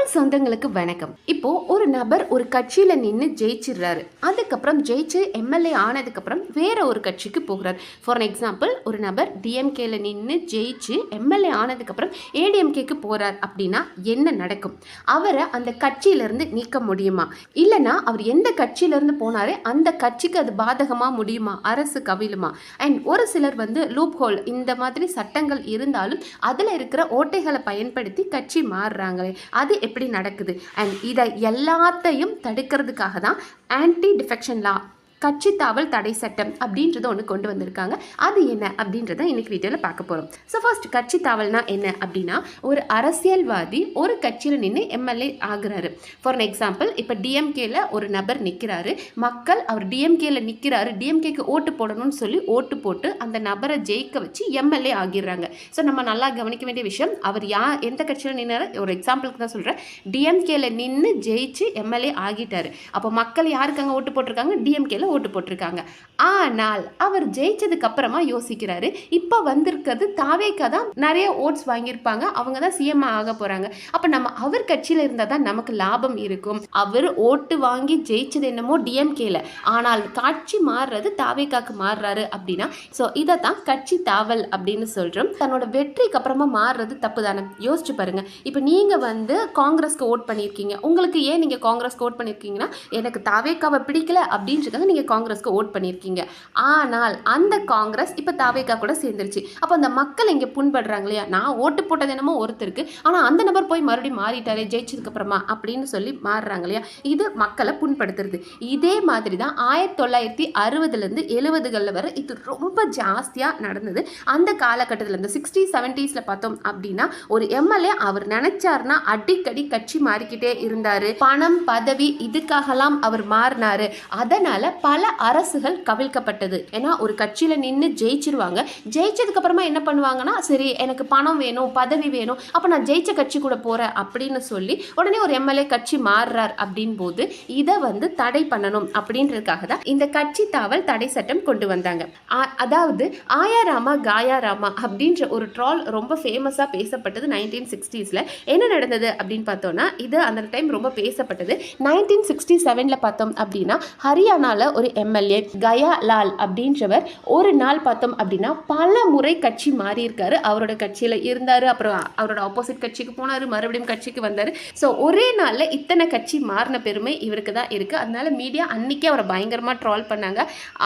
தமிழ் சொந்தங்களுக்கு வணக்கம். இப்போ ஒரு நபர் ஒரு கட்சியில நின்று ஜெயிச்சிடுறாரு. அதுக்கப்புறம் ஜெயிச்சு எம்எல்ஏ ஆனதுக்கப்புறம் வேற ஒரு கட்சிக்கு போகிறார். ஃபார் எக்ஸாம்பிள், ஒரு நபர் டிஎம்கேல நின்று ஜெயிச்சு எம்எல்ஏ ஆனதுக்கப்புறம் ஏடிஎம்கேக்கு போறார் அப்படின்னா என்ன நடக்கும்? அவரை அந்த கட்சியிலிருந்து நீக்க முடியுமா? இல்லைன்னா அவர் எந்த கட்சியிலிருந்து போனாரே அந்த கட்சிக்கு அது பாதகமா முடியுமா? அரசு கவிழுமா? அண்ட் ஒரு சிலர் லூப் ஹோல் இந்த மாதிரி சட்டங்கள் இருந்தாலும் அதில் இருக்கிற ஓட்டைகளை பயன்படுத்தி கட்சி மாறுறாங்களே, அது எப்படி நடக்குது? அண்ட் இதை எல்லாத்தையும் தடுக்கிறதுக்காக தான் ஆன்டி டிஃபெக்ஷன் லா, கட்சி தாவல் தடை சட்டம் அப்படின்றத ஒன்று கொண்டு வந்திருக்காங்க. அது என்ன அப்படின்றத இன்னைக்கு வீடியோவில் பார்க்க போகிறோம். ஸோ ஃபர்ஸ்ட், கட்சி தாவல்னா என்ன அப்படின்னா, ஒரு அரசியல்வாதி ஒரு கட்சியில் நின்று எம்எல்ஏ ஆகுறாரு. ஃபார் எக்ஸாம்பிள், இப்போ டிஎம்கேல ஒரு நபர் நிற்கிறாரு. மக்கள் அவர் டிஎம்கேல நிற்கிறாரு, டிஎம்கேக்கு ஓட்டு போடணும்னு சொல்லி ஓட்டு போட்டு அந்த நபரை ஜெயிக்க வச்சு எம்எல்ஏ ஆகிடுறாங்க. ஸோ நம்ம நல்லா கவனிக்க வேண்டிய விஷயம், அவர் எந்த கட்சியில் நின்னாரு, ஒரு எக்ஸாம்பிளுக்கு தான் சொல்கிறேன். டிஎம்கேல நின்று ஜெயிச்சு எம்எல்ஏ ஆகிட்டாரு. அப்போ மக்கள் யாருக்கு அங்கே ஓட்டு போட்டிருக்காங்க? டிஎம்கேல ஓட்டு போட்டிருக்காங்க. ஆனால் அவர் ஜெயிச்சதுக்கு அப்புறமா யோசிக்கிறாரு, இப்போ வந்திருக்கிறது தாவேக்கா தான் நிறைய ஓட்ஸ் வாங்கியிருப்பாங்க, அவங்க தான் சிஎம் ஆக போறாங்க. அப்ப நம்ம அவர் கட்சியில இருந்தா தான் நமக்கு லாபம் இருக்கும். அவர் ஓட்டு வாங்கி ஜெயிச்சது என்னமோ டிஎம்கேல, ஆனால் காட்சி மாறுறது தாவேக்காக்கு மாறுறாரு அப்படின்னா, ஸோ இதை தான் கட்சி தாவல் அப்படின்னு சொல்றோம். தன்னோட வெற்றிக்கு அப்புறமா மாறுறது தப்பு தானே? யோசிச்சு பாருங்க. இப்போ நீங்க காங்கிரஸ்க்கு ஓட் பண்ணியிருக்கீங்க. உங்களுக்கு ஏன் நீங்க காங்கிரஸ்க்கு ஓட் பண்ணியிருக்கீங்கன்னா, எனக்கு தாவேக்காவை பிடிக்கல அப்படின்றதுக்காக நீங்க காங்கிரஸ்க்கு ஓட் பண்ணியிருக்கீங்க. ஆனால் அந்த காங்கிரஸ் இப்போ தாவேக்கா கூட சேர்ந்துருச்சு. அப்போ அந்த மக்கள் இங்கே புண்படுறாங்க இல்லையா? நான் ஓட்டு போட்டது என்னமோ ஒருத்தருக்கு, ஆனால் அந்த நபர் போய் மறுபடியும் மாறிட்டாரே ஜெயிச்சதுக்கு அப்புறமா அப்படின்னு சொல்லி மாறுறாங்க இல்லையா? இது மக்களை புண்படுத்துறது. இதே மாதிரி தான் 1960லேருந்து 70களில் வரை இது ரொம்ப ஜாஸ்தியாக நடந்தது. அந்த காலகட்டத்தில் இந்த 60s 70s பார்த்தோம் அப்படின்னா, ஒரு எம்எல்ஏ அவர் நினைச்சாருன்னா அடிக்கடி கட்சி மாறிக்கிட்டே இருந்தாரு. பணம் பதவி இதுக்காகலாம் அவர் மாறினாரு. அதனால பல அரசுகள் கவிழ்க்கப்பட்டது. ஏன்னா ஒரு கட்சியில நின்று ஜெயிச்சிருவாங்க. ஜெயிச்சதுக்கு அப்புறமா என்ன பண்ணுவாங்கன்னா, சரி எனக்கு பணம் வேணும், பதவி வேணும், அப்ப நான் ஜெயிச்ச கட்சி கூட போறேன் அப்படின்னு சொல்லி உடனே ஒரு எம்எல்ஏ கட்சி மாறுறார். அப்படின் போது இதை தடை பண்ணணும் அப்படின்றதுக்காக தான் இந்த கட்சி தாவல் தடை சட்டம் கொண்டு வந்தாங்க. அதாவது ஆயாராமா காயாராமா அப்படின்ற ஒரு ட்ரால் ரொம்ப ஃபேமஸா பேசப்பட்டது 1960ஸ்ல. என்ன நடந்தது அப்படின்னு பார்த்தோம்னா, இது அந்த டைம் ரொம்ப பேசப்பட்டது. 1967ல பார்த்தோம் அப்படின்னா, ஹரியானால ஒரு எம்எல்ஏ கயா லால் அப்படின்றவர் ஒரு நாள் பார்த்தோம் அப்படின்னா பல முறை கட்சி மாறி இருக்காரு. அவரோட கட்சியில இருந்தாரு, அப்புறம் அவரோட ஆப்போசிட் கட்சிக்கு போனாரு, மறுபடியும் கட்சிக்கு வந்தாரு. ஸோ ஒரே நாள்ல இத்தனை கட்சி மாறின பெருமை இவருக்கு தான் இருக்கு. அதனால மீடியா அன்னைக்கே அவரை பயங்கரமா ட்ரால் பண்ணாங்க.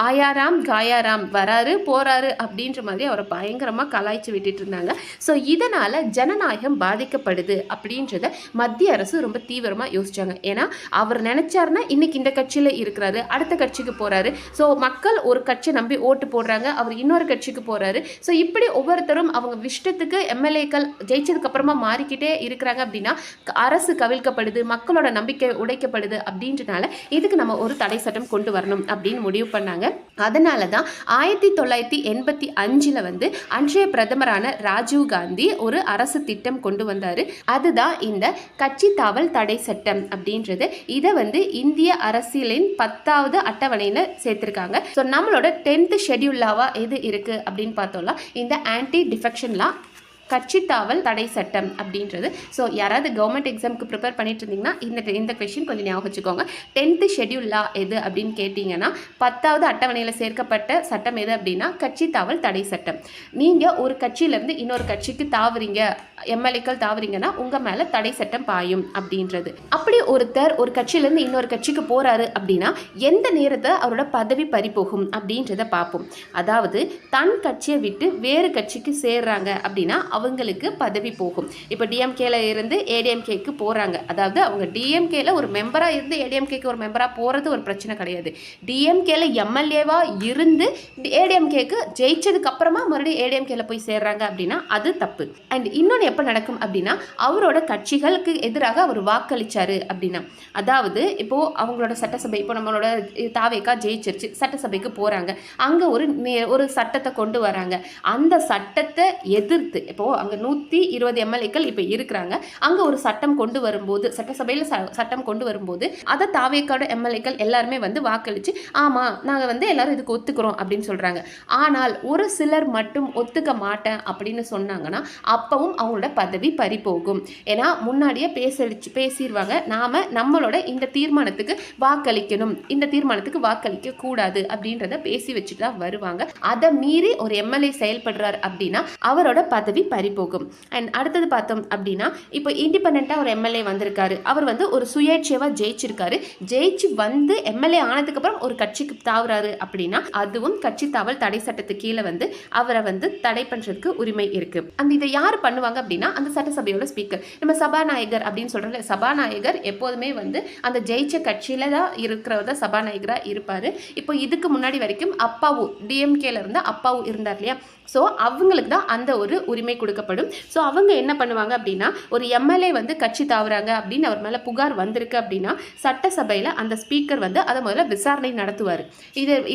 ஆயாராம் காயாராம் வராரு போறாரு அப்படின்ற மாதிரி அவரை பயங்கரமா கலாய்ச்சி விட்டுட்டு இருந்தாங்க. ஸோ இதனால ஜனநாயகம் பாதிக்கப்படுது அப்படின்றத மத்திய அரசு ரொம்ப தீவிரமா யோசிச்சாங்க. ஏன்னா அவர் நினைச்சாருன்னா இன்னைக்கு இந்த கட்சியில இருக்கிறாரு, அடுத்த கட்சிக்கு போறாரு. ஸோ மக்கள் ஒரு கட்சியை நம்பி ஓட்டு போடுறாங்க, அவர் இன்னொரு கட்சிக்கு போறாரு. ஸோ இப்படி ஒவ்வொருத்தரும் அவங்க இஷ்டத்துக்கு எம்எல்ஏக்கள் ஜெயிச்சதுக்கு அப்புறமா மாறிக்கிட்டே இருக்கிறாங்க அப்படின்னா அரசு கவிழ்க்கப்படுது, மக்களோட நம்பிக்கை உடைக்கப்படுது. அப்படின்றனால இதுக்கு நம்ம ஒரு தடை சட்டம் கொண்டு வரணும் அப்படின்னு முடிவு பண்ணாங்க. அதனால தான் 1985ல் அன்றைய பிரதமரான ராஜீவ் காந்தி ஒரு அரசு திட்டம் கொண்டு வந்தாரு. அதுதான் இந்த கட்சி தாவல் தடை சட்டம் அப்படின்றது. இதை இந்திய அரசியலின் 10வது அட்டவணையில சேர்த்திருக்காங்க. ஸோ நம்மளோட 10th ஷெட்யூல் லாவா எது இருக்கு அப்படின்னு பார்த்தோம்னா, இந்த ஆன்டி டிஃபெக்ஷன் லா, கட்சி தாவல் தடை சட்டம் அப்படின்றது. ஸோ யாராவது கவர்மெண்ட் எக்ஸாமுக்கு ப்ரிப்பேர் பண்ணிட்டு இருந்தீங்கன்னா இந்த கொஸ்டின் கொஞ்சம் ஞாபகம் வச்சுக்கோங்க. 10th ஷெட்யூல் லா எது அப்படின்னு கேட்டிங்கன்னா, 10வது அட்டவணையில் சேர்க்கப்பட்ட சட்டம் எது அப்படின்னா கட்சி தாவல் தடை சட்டம். நீங்கள் ஒரு கட்சியிலேருந்து இன்னொரு கட்சிக்கு தாவுறீங்க, எம்எல்ஏக்கள் தாவுறீங்கன்னா உங்கள் மேலே தடை சட்டம் பாயும் அப்படின்றது. அப்படி ஒருத்தர் ஒரு கட்சியிலேருந்து இன்னொரு கட்சிக்கு போகிறாரு அப்படின்னா எந்த நேரத்தை அவரோட பதவி பறிபோகும் அப்படின்றத பார்ப்போம். அதாவது தன் கட்சியை விட்டு வேறு கட்சிக்கு சேர்றாங்க அப்படின்னா அவங்களுக்கு பதவி போகும். இப்போ டிஎம்கேல இருந்து ஏடிஎம்கேக்கு போகிறாங்க, அதாவது அவங்க டிஎம்கேல ஒரு மெம்பராக இருந்து ஏடிஎம்கேக்கு ஒரு மெம்பராக போகிறது ஒரு பிரச்சனை கிடையாது. டிஎம்கேல எம்எல்ஏவா இருந்து ஏடிஎம்கேக்கு ஜெயிச்சதுக்கு அப்புறமா மறுபடியும் ஏடிஎம்கேல போய் சேர்றாங்க அப்படின்னா அது தப்பு. அண்ட் இன்னொன்று எப்போ நடக்கும் அப்படின்னா, அவரோட கட்சிகளுக்கு எதிராக அவர் வாக்களிச்சாரு அப்படின்னா, அதாவது இப்போ அவங்களோட சட்டசபை, இப்போ நம்மளோட தாவேக்கா ஜெயிச்சிருச்சு, சட்டசபைக்கு போகிறாங்க, அங்கே ஒரு சட்டத்தை கொண்டு வராங்க. அந்த சட்டத்தை எதிர்த்து இப்போ அங்கே 120 எம்எல்ஏக்கள் இப்போ இருக்கிறாங்க. அங்கே ஒரு சட்டம் கொண்டு வரும்போது, சட்டசபையில் சட்டம் கொண்டு வரும்போது அதை தாவேக்காடு எம்எல்ஏக்கள் எல்லாருமே வந்து வாக்களித்து ஆமாம் நாங்கள் வந்து எல்லாரும் இதுக்கு ஒத்துக்கிறோம் அப்படின்னு சொல்கிறாங்க. ஆனால் ஒரு சிலர் மட்டும் ஒத்துக்க மாட்டேன் அப்படின்னு சொன்னாங்கன்னா அப்பவும் அவங்களோட பதவி பறிபோகும். ஏன்னா முன்னாடியே பேசிடுவாங்க, நாம் நம்மளோட இந்த தீர்மானத்துக்கு வாக்களிக்கணும், இந்த தீர்மானத்துக்கு வாக்களிக்க கூடாது அப்படின்றத பேசி வச்சுட்டு தான் வருவாங்க. அதை மீறி ஒரு எம்எல்ஏ செயல்படுறார் அப்படின்னா அவரோட பதவி பறிபோகும். அண்ட் அடுத்தது பார்த்தோம் அப்படின்னா இப்போ இண்டிபெண்டா ஒரு எம்எல்ஏ வந்திருக்காரு, அவர் வந்து ஒரு சுயேட்சையா ஜெயிச்சிருக்காரு, ஜெயிச்சு வந்து எம்எல்ஏ ஆனதுக்கு அப்புறம் ஒரு கட்சிக்கு தாவுறாரு அப்படின்னா அதுவும் கட்சி தாவல் தடை சட்டத்துக்கு கீழே வந்து அவரை வந்து தடை பண்றதுக்கு உரிமை இருக்கு. அந்த இதை யார் பண்ணுவாங்க அப்படின்னா அந்த சட்டசபையோட ஸ்பீக்கர், நம்ம சபாநாயகர் அப்படின்னு சொல்றோம்ல, சபாநாயகர் எப்போதுமே வந்து அந்த ஜெயிச்ச கட்சியில தான் இருக்கிறவர் தான் சபாநாயகரா இருப்பாரு. இப்போ இதுக்கு முன்னாடி வரைக்கும் அப்பாவு டிஎம்கேல இருந்த அப்பாவு இருந்தார் இல்லையா, ஸோ அவங்களுக்கு தான் அந்த ஒரு உரிமை கொடுக்கப்படும். ஸோ அவங்க என்ன பண்ணுவாங்க அப்படின்னா ஒரு எம்எல்ஏ வந்து கட்சி தாவுறாங்க அப்படின்னு அவர் மேலே புகார் வந்திருக்கு அப்படின்னா சட்டசபையில் அந்த ஸ்பீக்கர் வந்து அதை முதல்ல விசாரணை நடத்துவார்.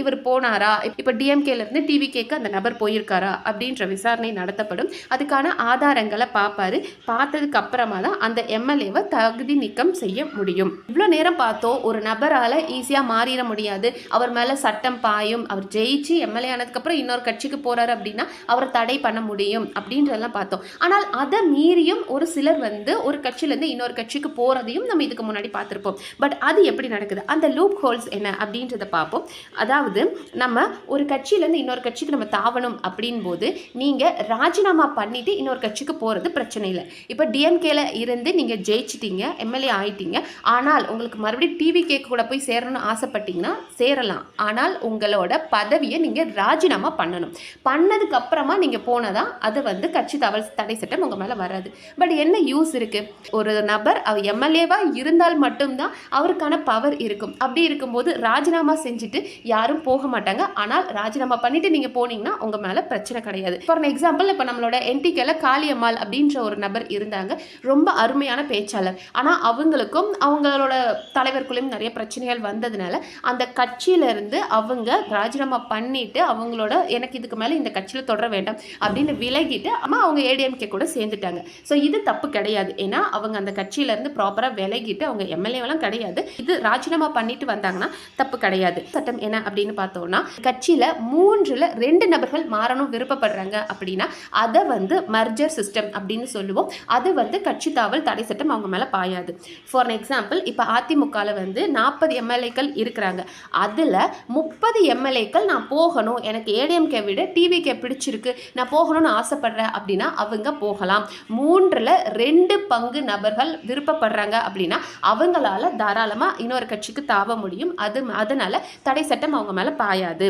இவர் போனாரா, இப்போ டிஎம்கேலேருந்து டிவிகேக்கு அந்த நபர் போயிருக்காரா அப்படின்ற விசாரணை நடத்தப்படும். அதுக்கான ஆதாரங்களை பார்ப்பாரு. பார்த்ததுக்கு அப்புறமா தான் அந்த எம்எல்ஏவை தகுதி நீக்கம் செய்ய முடியும். இவ்வளோ நேரம் பார்த்தோம் ஒரு நபரால் ஈஸியாக மாறிட முடியாது, அவர் மேலே சட்டம் பாயும், அவர் ஜெயிச்சு எம்எல்ஏ ஆனதுக்கப்புறம் இன்னொரு கட்சிக்கு போகிறாரு அப்படின்னா அவரை தடை பண்ண முடியும் அப்படின்றதெல்லாம் பார்த்தோம். ஆனால் அதை மீறியும் ஒரு சிலர் வந்து ஒரு கட்சியிலேருந்து இன்னொரு கட்சிக்கு போகிறதையும் நம்ம இதுக்கு முன்னாடி பார்த்துருப்போம். பட் அது எப்படி நடக்குது, அந்த லூப் ஹோல்ஸ் என்ன அப்படின்றத பார்ப்போம். அதாவது நம்ம ஒரு கட்சியிலேருந்து இன்னொரு கட்சிக்கு நம்ம தாவணும் அப்படின் போது நீங்கள் ராஜினாமா பண்ணிட்டு இன்னொரு கட்சிக்கு போகிறது பிரச்சனை இல்லை. இப்போ டிஎம்கேல இருந்து நீங்கள் ஜெயிச்சிட்டீங்க, எம்எல்ஏ ஆயிட்டீங்க, ஆனால் உங்களுக்கு மறுபடியும் டிவிகே கூட போய் சேரணும்னு ஆசைப்பட்டீங்கன்னா சேரலாம். ஆனால் உங்களோட பதவியை நீங்கள் ராஜினாமா பண்ணணும். பண்ணதுக்கு அப்புறமா நீங்கள் போனதான் அது வந்து கட்சி தடை சட்டம் உங்கள் மேலே வராது. பட் என்ன யூஸ் இருக்குது, ஒரு நபர் அவர் எம்எல்ஏவாக இருந்தால் மட்டும்தான் அவருக்கான பவர் இருக்கும். அப்படி இருக்கும்போது ராஜினாமா செஞ்சுட்டு யாரும் போக மாட்டாங்க. ஆனால் ராஜினாமா பண்ணிட்டு நீங்கள் போனீங்கன்னா உங்கள் மேலே பிரச்சனை கிடையாது. ஃபார் எக்ஸாம்பிள் இப்போ நம்மளோட என்டிகேல காளியம்மாள் அப்படின்ற ஒரு நபர் இருந்தாங்க, ரொம்ப அருமையான பேச்சாளர். ஆனால் அவங்களுக்கும் அவங்களோட தலைவருக்குள்ளேயும் நிறைய பிரச்சனைகள் வந்ததுனால அந்த கட்சியிலேருந்து அவங்க ராஜினாமா பண்ணிட்டு அவங்களோட எனக்கு இதுக்கு மேலே இந்த கட்சியில் தொடர வேண்டாம் அப்படின்னு விலகிட்டு அவங்க ஏடிஎம்கே கூட சேர்ந்துட்டாங்க. ஸோ இது தப்பு கிடையாது. ஏன்னா அவங்க அந்த கட்சியிலேருந்து ப்ராப்பராக விலகிட்டு அவங்க எம்எல்ஏவெல்லாம் கிடையாது, இது ராஜினாமா பண்ணிட்டு வந்தாங்கன்னா தப்பு கிடையாது. சட்டம் என்ன அப்படின்னு பார்த்தோம்னா கட்சியில் 3ல் 2 நபர்கள் மாறணும் விருப்பப்படுறாங்க அப்படின்னா அதை வந்து மர்ஜர் சிஸ்டம் அப்படின்னு சொல்லுவோம். அது வந்து கட்சி தாவல் தடை சட்டம் அவங்க மேலே பாயாது. ஃபார் எக்ஸாம்பிள் இப்போ அதிமுகவில் வந்து 40 எம்எல்ஏக்கள் இருக்கிறாங்க, அதில் 30 எம்எல்ஏக்கள் நான் போகணும், எனக்கு ஏடிஎம்கே விட டிவிகே பிடிச்சிருக்கு, நான் போகணும்னு ஆசைப்படுறேன் அப்படின்னா அவங்க போகலாம். 3ல் 2 பங்கு நபர்கள் விருப்பப்படுறாங்க அப்படின்னா அவங்களால தாராளமாக இன்னொரு கட்சிக்கு தாவ முடியும். அதனால தடை சட்டம் அவங்க மேலே பாயாது.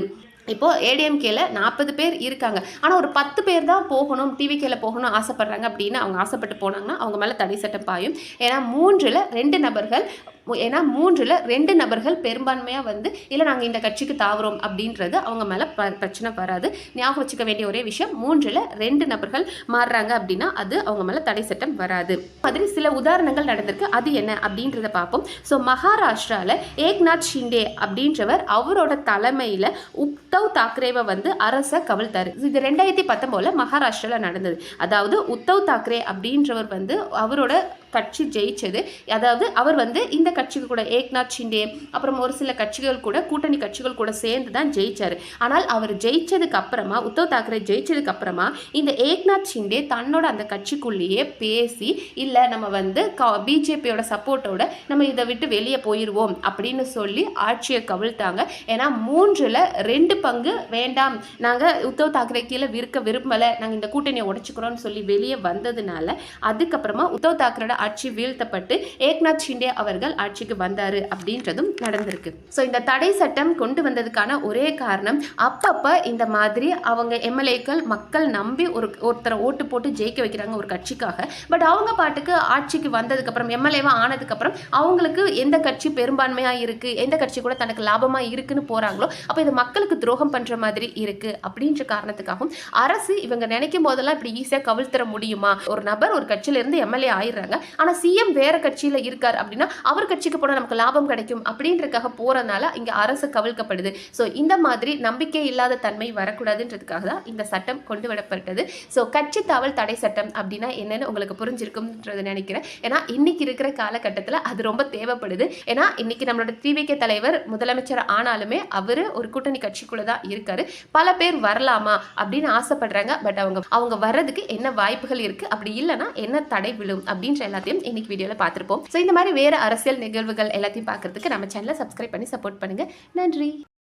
இப்போது ஏடிஎம்கேல 40 பேர் இருக்காங்க, ஆனால் ஒரு 10 பேர் தான் போகணும் டிவிகேல போகணும் ஆசைப்படுறாங்க அப்படின்னு அவங்க ஆசைப்பட்டு போனாங்கன்னா அவங்க மேலே தடை சட்டம் பாயும். ஏன்னா 3ல் 2 நபர்கள் பெரும்பான்மையாக வந்து இல்லை நாங்கள் இந்த கட்சிக்கு தாவுறோம் அப்படின்றது அவங்க மேலே பிரச்சனை வராது. ஞாபகம் வச்சுக்க வேண்டிய ஒரே விஷயம், 3ல் 2 நபர்கள் மாறுறாங்க அப்படின்னா அது அவங்க மேலே தடை சட்டம் வராது. மாதிரி சில உதாரணங்கள் நடந்திருக்கு, அது என்ன அப்படின்றத பார்ப்போம். ஸோ மகாராஷ்டிராவில் ஏக்நாத் ஷிண்டே அப்படின்றவர் அவரோட தலைமையில் உத்தவ் தாக்கரேவை வந்து அரசை கவிழ்த்தாரு. இது 2019 மகாராஷ்டிராவில் நடந்தது. அதாவது உத்தவ் தாக்கரே அப்படின்றவர் வந்து அவரோட கட்சி ஜெயிச்சது, அதாவது அவர் வந்து இந்த கட்சிக்கு கூட ஏக்நாத் ஷிண்டே அப்புறம் ஒரு சில கட்சிகள் கூட கூட்டணி கட்சிகள் கூட சேர்ந்து தான் ஜெயிச்சார். ஆனால் அவர் ஜெயிச்சதுக்கு அப்புறமா உத்தவ் தாக்கரே ஜெயிச்சதுக்கு அப்புறமா இந்த ஏக்நாத் ஷிண்டே தன்னோட அந்த கட்சிக்குள்ளேயே பேசி இல்லை நம்ம வந்து பிஜேபியோட சப்போர்ட்டோட நம்ம இதை விட்டு வெளியே போயிடுவோம் அப்படின்னு சொல்லி ஆட்சியை கவிழ்த்தாங்க. ஏன்னா 3ல் 2 பங்கு வேண்டாம், நாங்கள் உத்தவ் தாக்கரே கீழே விரும்பலை, நாங்கள் இந்த கூட்டணியை உடைச்சிக்கிறோம்னு சொல்லி வெளியே வந்ததுனால அதுக்கப்புறமா உத்தவ் தாக்கரோட ஆட்சி வீழ்த்தப்பட்டு ஏக்நாத் ஷிண்டே அவர்கள் ஆட்சிக்கு வந்தாரு அப்படின்றதும் நடந்திருக்கு. ஸோ இந்த தடை சட்டம் கொண்டு வந்ததுக்கான ஒரே காரணம் அப்பப்போ இந்த மாதிரி அவங்க எம்எல்ஏக்கள் மக்கள் நம்பி ஒருத்தரை ஓட்டு போட்டு ஜெயிக்க வைக்கிறாங்க ஒரு கட்சிக்காக. பட் அவங்க பாட்டுக்கு ஆட்சிக்கு வந்ததுக்கப்புறம் எம்எல்ஏவா ஆனதுக்கப்புறம் அவங்களுக்கு எந்த கட்சி பெரும்பான்மையாக இருக்குது, எந்த கட்சி கூட தனக்கு லாபமாக இருக்குன்னு போகிறாங்களோ அப்போ இது மக்களுக்கு துரோகம் பண்ணுற மாதிரி இருக்குது அப்படின்ற காரணத்துக்காகவும் அரசு இவங்க நினைக்கும் போதெல்லாம் இப்படி ஈஸியாக கவிழ்த்தர முடியுமா, ஒரு நபர் ஒரு கட்சியிலேருந்து எம்எல்ஏ ஆயிடுறாங்க, ஆனால் சிஎம் வேற கட்சியில் இருக்கார் அப்படின்னா அவர் கட்சிக்கு போனால் நமக்கு லாபம் கிடைக்கும் அப்படின்றதுக்காக போறதுனால இங்கே அரசு கவிழ்க்கப்படுது. ஸோ இந்த மாதிரி நம்பிக்கை இல்லாத தன்மை வரக்கூடாதுன்றதுக்காக தான் இந்த சட்டம் கொண்டு வரப்பட்டது. ஸோ கட்சி தாவல் தடை சட்டம் அப்படின்னா என்னன்னு உங்களுக்கு புரிஞ்சிருக்கும்ன்றது நினைக்கிறேன். ஏன்னா இன்னைக்கு இருக்கிற காலகட்டத்தில் அது ரொம்ப தேவைப்படுது. ஏன்னா இன்னைக்கு நம்மளோட டிவிகே தலைவர் முதலமைச்சர் ஆனாலுமே அவர் ஒரு கூட்டணி கட்சிக்குள்ள தான் இருக்காரு. பல பேர் வரலாமா அப்படின்னு ஆசைப்படுறாங்க. பட் அவங்க வர்றதுக்கு என்ன வாய்ப்புகள் இருக்கு, அப்படி இல்லைன்னா என்ன தடை விழும் அப்படின்ற எல்லாத்தையும் இன்னைக்கு வீடியோல பார்த்திருப்போம். ஸோ இந்த மாதிரி வேற அரசியல் நிகழ்வுகள் எல்லாத்தையும் பார்க்கறதுக்கு நம்ம சேனலை சப்ஸ்கிரைப் பண்ணி சப்போர்ட் பண்ணுங்க. நன்றி.